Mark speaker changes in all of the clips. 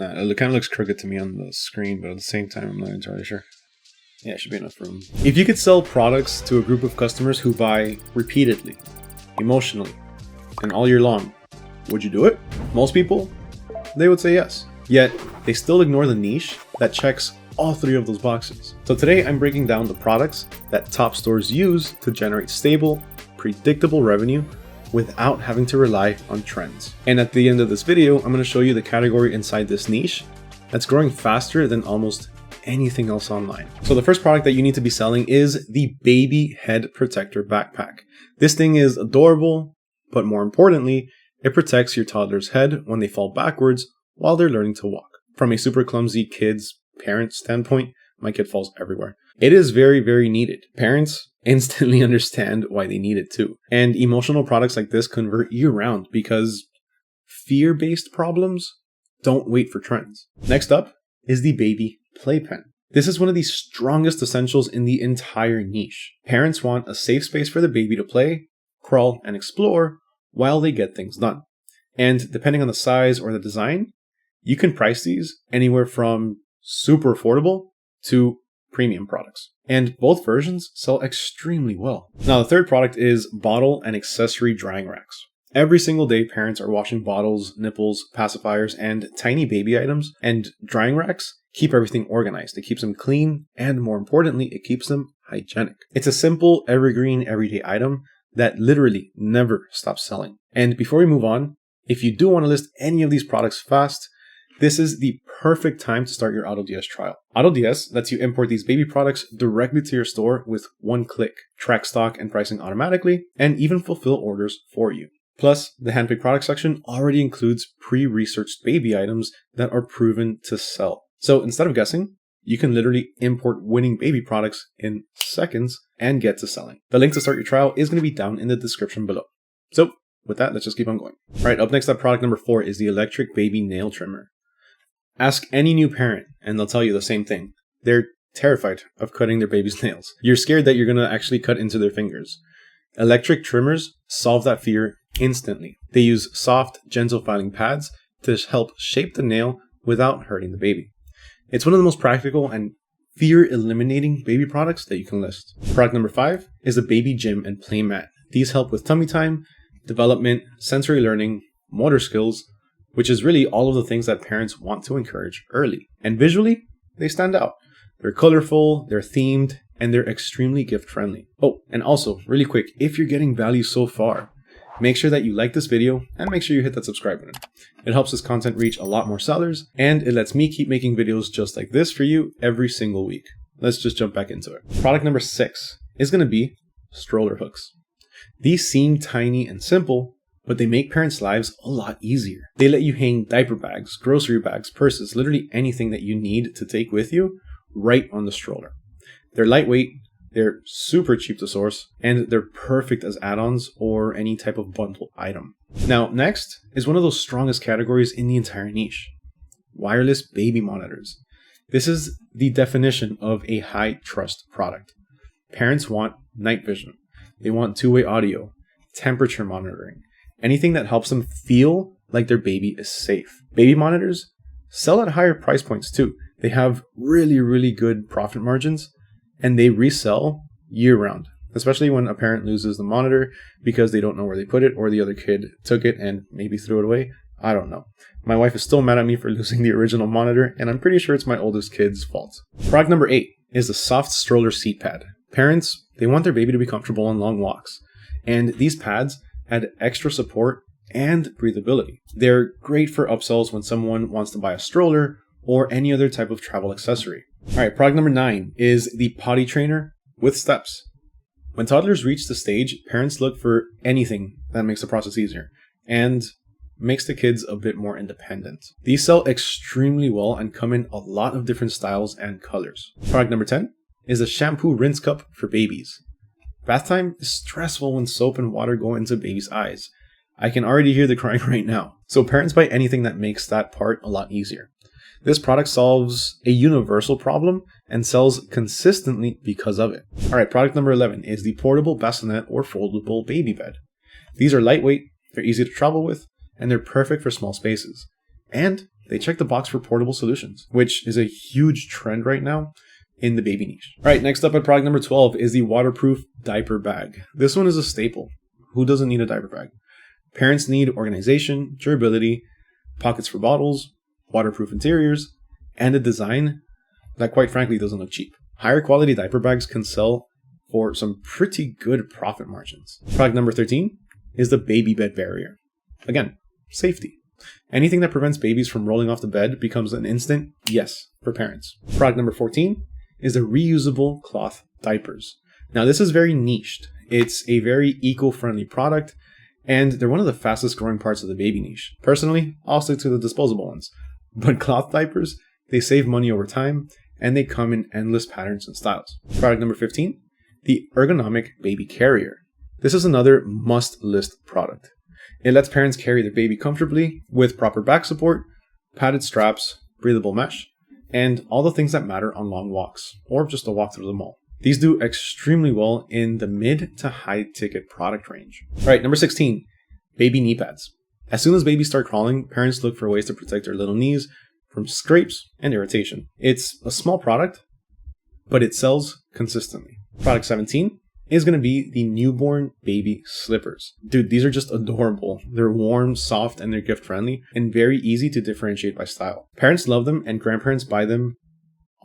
Speaker 1: It kind of looks crooked to me on the screen, but at the same time, I'm not entirely sure. Yeah, it should be enough room. If you could sell products to a group of customers who buy repeatedly, emotionally, and all year long, would you do it? Most people, they would say yes. Yet, they still ignore the niche that checks all three of those boxes. So today, I'm breaking down the products that top stores use to generate stable, predictable revenue without having to rely on trends. And at the end of this video, I'm going to show you the category inside this niche that's growing faster than almost anything else online. So the first product that you need to be selling is the Baby Head Protector Backpack. This thing is adorable, but more importantly, it protects your toddler's head when they fall backwards while they're learning to walk. From a super clumsy kid's parent standpoint, my kid falls everywhere. It is very, very needed. Parents instantly understand why they need it too. And emotional products like this convert year-round because fear-based problems don't wait for trends. Next up is the Baby Playpen. This is one of the strongest essentials in the entire niche. Parents want a safe space for the baby to play, crawl, and explore while they get things done. And depending on the size or the design, you can price these anywhere from super affordable to premium products. And both versions sell extremely well. Now, the third product is bottle and accessory drying racks. Every single day, parents are washing bottles, nipples, pacifiers, and tiny baby items, and drying racks keep everything organized. It keeps them clean, and more importantly, it keeps them hygienic. It's a simple, evergreen, everyday item that literally never stops selling. And before we move on, if you do want to list any of these products fast, this is the perfect time to start your AutoDS trial. AutoDS lets you import these baby products directly to your store with one click, track stock and pricing automatically, and even fulfill orders for you. Plus, the handpicked product section already includes pre-researched baby items that are proven to sell. So instead of guessing, you can literally import winning baby products in seconds and get to selling. The link to start your trial is going to be down in the description below. So with that, let's just keep on going. All right, up next up, product number 4 is the electric baby nail trimmer. Ask any new parent and they'll tell you the same thing. They're terrified of cutting their baby's nails. You're scared that you're going to actually cut into their fingers. Electric trimmers solve that fear instantly. They use soft, gentle filing pads to help shape the nail without hurting the baby. It's one of the most practical and fear-eliminating baby products that you can list. Product number 5 is the Baby Gym and Play Mat. These help with tummy time, development, sensory learning, motor skills, which is really all of the things that parents want to encourage early. And visually, they stand out. They're colorful, they're themed, and they're extremely gift-friendly. Oh, and also, really quick, if you're getting value so far, make sure that you like this video and make sure you hit that subscribe button. It helps this content reach a lot more sellers, and it lets me keep making videos just like this for you every single week. Let's just jump back into it. Product number 6 is going to be stroller hooks. These seem tiny and simple, but they make parents' lives a lot easier. They let you hang diaper bags, grocery bags, purses, literally anything that you need to take with you right on the stroller. They're lightweight, they're super cheap to source, and they're perfect as add-ons or any type of bundle item. Now, next is one of those strongest categories in the entire niche: wireless baby monitors. This is the definition of a high-trust product. Parents want night vision. They want two-way audio, temperature monitoring, anything that helps them feel like their baby is safe. Baby monitors sell at higher price points too. They have really, really good profit margins, and they resell year-round, especially when a parent loses the monitor because they don't know where they put it, or the other kid took it and maybe threw it away. I don't know. My wife is still mad at me for losing the original monitor, and I'm pretty sure it's my oldest kid's fault. Product number 8 is the soft stroller seat pad. Parents, they want their baby to be comfortable on long walks, and these pads add extra support and breathability. They're great for upsells when someone wants to buy a stroller or any other type of travel accessory. All right, product number 9 is the potty trainer with steps. When toddlers reach the stage, parents look for anything that makes the process easier and makes the kids a bit more independent. These sell extremely well and come in a lot of different styles and colors. Product number 10 is a shampoo rinse cup for babies. Bath time is stressful when soap and water go into baby's eyes. I can already hear the crying right now. So parents buy anything that makes that part a lot easier. This product solves a universal problem and sells consistently because of it. All right, product number 11 is the portable bassinet or foldable baby bed. These are lightweight, they're easy to travel with, and they're perfect for small spaces. And they check the box for portable solutions, which is a huge trend right now in the baby niche. All right, next up at product number 12 is the waterproof diaper bag. This one is a staple. Who doesn't need a diaper bag? Parents need organization, durability, pockets for bottles, waterproof interiors, and a design that quite frankly doesn't look cheap. Higher quality diaper bags can sell for some pretty good profit margins. Product number 13 is the baby bed barrier. Again, safety. Anything that prevents babies from rolling off the bed becomes an instant yes for parents. Product number 14 is the reusable cloth diapers. Now this is very niched. It's a very eco-friendly product, and they're one of the fastest growing parts of the baby niche. Personally, I'll stick to the disposable ones. But cloth diapers, they save money over time, and they come in endless patterns and styles. Product number 15, the ergonomic baby carrier. This is another must-list product. It lets parents carry their baby comfortably with proper back support, padded straps, breathable mesh, and all the things that matter on long walks, or just a walk through the mall. These do extremely well in the mid to high ticket product range. All right, number 16, baby knee pads. As soon as babies start crawling, parents look for ways to protect their little knees from scrapes and irritation. It's a small product, but it sells consistently. Product 17 is going to be the newborn baby slippers. Dude, these are just adorable. They're warm, soft, and they're gift friendly and very easy to differentiate by style. Parents love them and grandparents buy them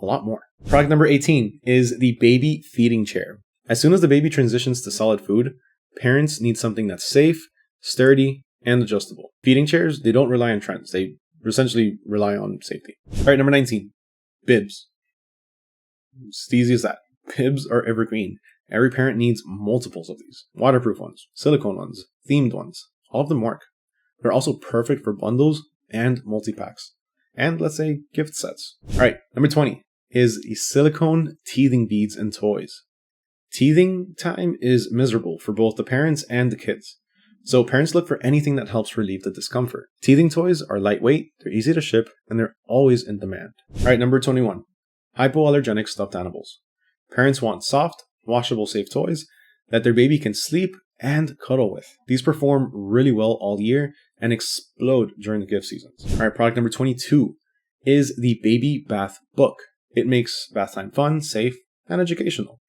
Speaker 1: a lot more. Product number 18 is the baby feeding chair. As soon as the baby transitions to solid food, parents need something that's safe, sturdy, and adjustable. Feeding chairs, they don't rely on trends. They essentially rely on safety. All right, number 19, bibs. It's easy as that. Bibs are evergreen. Every parent needs multiples of these. Waterproof ones, silicone ones, themed ones. All of them work. They're also perfect for bundles and multi-packs. And let's say gift sets. All right, number 20 is the silicone teething beads and toys. Teething time is miserable for both the parents and the kids. So parents look for anything that helps relieve the discomfort. Teething toys are lightweight, they're easy to ship, and they're always in demand. All right, number 21, hypoallergenic stuffed animals. Parents want soft, washable, safe toys that their baby can sleep and cuddle with. These perform really well all year and explode during the gift seasons. All right, product number 22 is the baby bath book. It makes bath time fun, safe, and educational.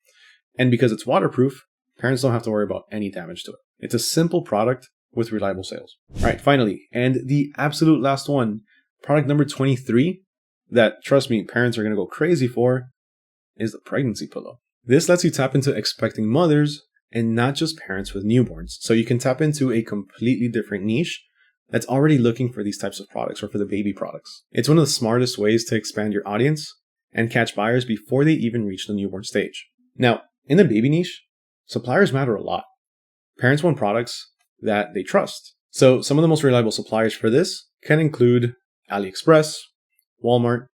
Speaker 1: And because it's waterproof, parents don't have to worry about any damage to it. It's a simple product with reliable sales. All right, finally, and the absolute last one, product number 23, that, trust me, parents are going to go crazy for, is the pregnancy pillow. This lets you tap into expecting mothers and not just parents with newborns. So you can tap into a completely different niche that's already looking for these types of products or for the baby products. It's one of the smartest ways to expand your audience and catch buyers before they even reach the newborn stage. Now, in the baby niche, suppliers matter a lot. Parents want products that they trust. So some of the most reliable suppliers for this can include AliExpress, Walmart,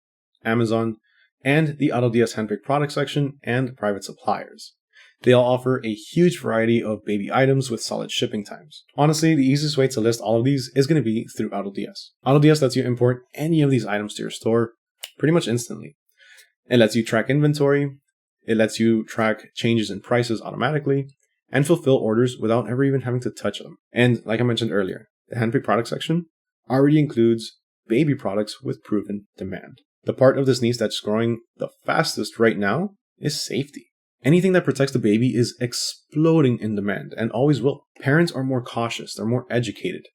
Speaker 1: Amazon, and the AutoDS handpicked product section and private suppliers. They all offer a huge variety of baby items with solid shipping times. Honestly, the easiest way to list all of these is going to be through AutoDS. AutoDS lets you import any of these items to your store pretty much instantly. It lets you track inventory, it lets you track changes in prices automatically, and fulfill orders without ever even having to touch them. And like I mentioned earlier, the handpicked product section already includes baby products with proven demand. The part of this niche that's growing the fastest right now is safety. Anything that protects the baby is exploding in demand and always will. Parents are more cautious, they're more educated,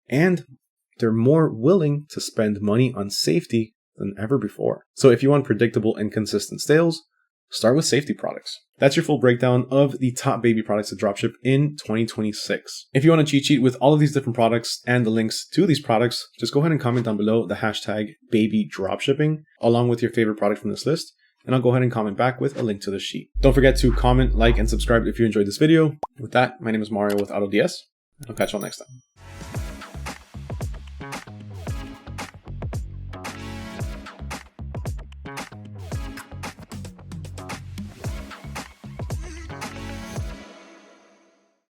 Speaker 1: and they're more willing to spend money on safety than ever before. So if you want predictable and consistent sales, start with safety products. That's your full breakdown of the top baby products to dropship in 2026. If you want a cheat sheet with all of these different products and the links to these products, just go ahead and comment down below the hashtag baby dropshipping along with your favorite product from this list, and I'll go ahead and comment back with a link to the sheet. Don't forget to comment, like, and subscribe if you enjoyed this video. With that, my name is Mario with AutoDS. I'll catch you all next time.